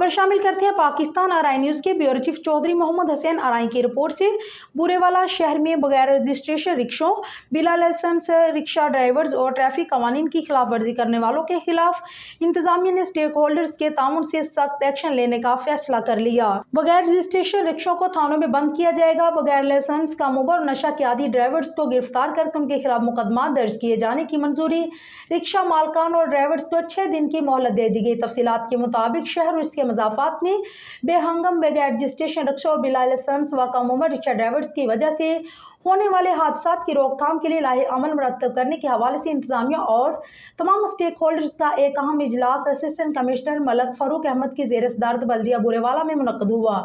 खबर शामिल करते हैं पाकिस्तान आरआई न्यूज के ब्यूरो चीफ चौधरी मोहम्मद हुसैन आरआई की रिपोर्ट से। बुरेवाला शहर में बगैर रजिस्ट्रेशन रिक्शों, बिला लाइसेंस रिक्शा ड्राइवर्स और ट्रैफिक कवानीन की खिलाफ वर्जी करने वालों के खिलाफ इंतजामिया ने स्टेक होल्डर्स के ताउन से सख्त एक्शन लेने का फैसला कर लिया। बगैर रजिस्ट्रेशन रिक्शों को थानों में बंद किया जाएगा। बगैर लाइसेंस कम उम्र और नशा के आदी ड्राइवर्स को गिरफ्तार करके उनके खिलाफ मुकदमा दर्ज किए जाने की मंजूरी। रिक्शा मालकान और ड्राइवर्स को 6 दिन की मोहलत दे दी गई। तफसीलात के मुताबिक शहर और इसके मज़ाफ़ात में बेहंगम बगैर रजिस्ट्रेशन रिक्शा और बिला लाइसेंस व कम उम्र रिक्शा ड्राइवर्स की वजह से होने वाले हादसात की रोकथाम के लिए लाहे अमल मुरतब करने के हवाले से इंतजामिया और तमाम स्टेक होल्डर्स का एक अहम इजलास असिस्टेंट कमिश्नर मलक फारूक अहमद की ज़ेर सदारत बल्दिया बुरेवाला में मुनक्कद हुआ,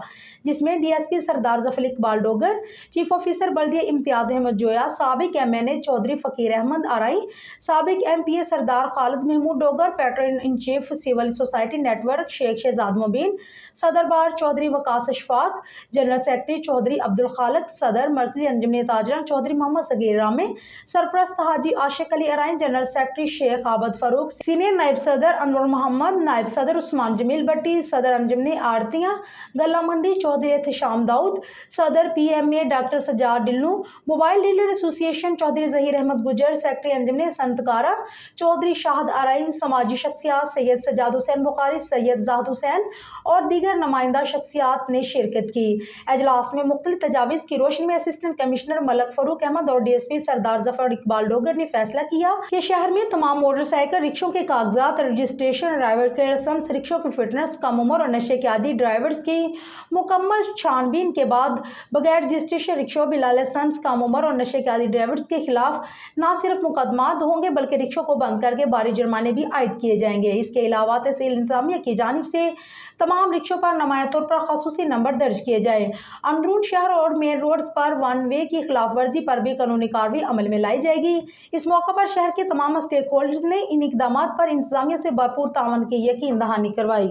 जिसमें DSP Sardar Zafar Iqbal Dogar, chief officer बल्दिया इम्तियाज अहमद जोया, साबिक एमएनए चौधरी फकीर अहमद आरआई, साबिक MPA Sardar Khalid Mahmood Dogar, patron in chief civil society network Sheikh Shahzad Mubeen, सदर bar Chaudhry Waqas Ashfaq, general secretary Chaudhry Abdul Khaliq, सदर मरकजी अंजुमन ताजरा चौधरी मोहम्मद सगीर रामे, सरप्रस्त हाजी आशिक Ali Arain, general secretary Sheikh Abid Farooq, senior नायब सदर अनवर मोहम्मद, नायब सदर उस्मान जमील भट्टी, सदर अंजुमन आरतियां गला मंडी चौधरी एहतशाम दाऊद, सदर PMA doctor Sajjad Dillu, mobile dealer association Chaudhry Zaheer Ahmad Gujjar, secretary अंजुमन संतकारा चौधरी शाहद अराइन, समाजी शख्सियात सैयद सजाद हुसैन बुखारी, सैयद जाहद हुसैन और दीगर नुमाइंदा शख्सियात ने शिरकत की। अजलास में मुख्तलिफ तजावीज़ की रोशनी में असिस्टेंट कमिश्नर मलक फारूक अहमद और डीएसपी सरदार जफर इकबाल डोगर ने फैसला किया कि शहर में तमाम मोटरसाइकिल रिक्शों के कागजात, रजिस्ट्रेशन, ड्राइवर के लाइसेंस, रिक्शों की फिटनेस, कम उम्र और नशे के आदी ड्राइवर्स की मुकम्मल छानबीन के बाद बगैर रजिस्ट्रेशन रिक्शों, बिला लाइसेंस, कम उम्र और नशे के आदी ड्राइवर्स के खिलाफ न सिर्फ मुकदमात होंगे बल्कि रिक्शों को बंद करके भारी जुर्माने भी आयद किए जाएंगे। इसके अलावा तहसील इंतजामिया की जानिब से तमाम रिक्शों पर नुमाया तौर पर खसूसी नंबर दर्ज किए जाए। अंदरून शहर और मेन रोड्स पर वन वे की खिलाफ वर्जी पर भी कानूनी कार्रवाई अमल में लाई जाएगी। इस मौके पर शहर के तमाम स्टेक होल्डर्स ने इन इकदामात पर इंतजामिया से भरपूर तावन की यकीन दहानी करवाई।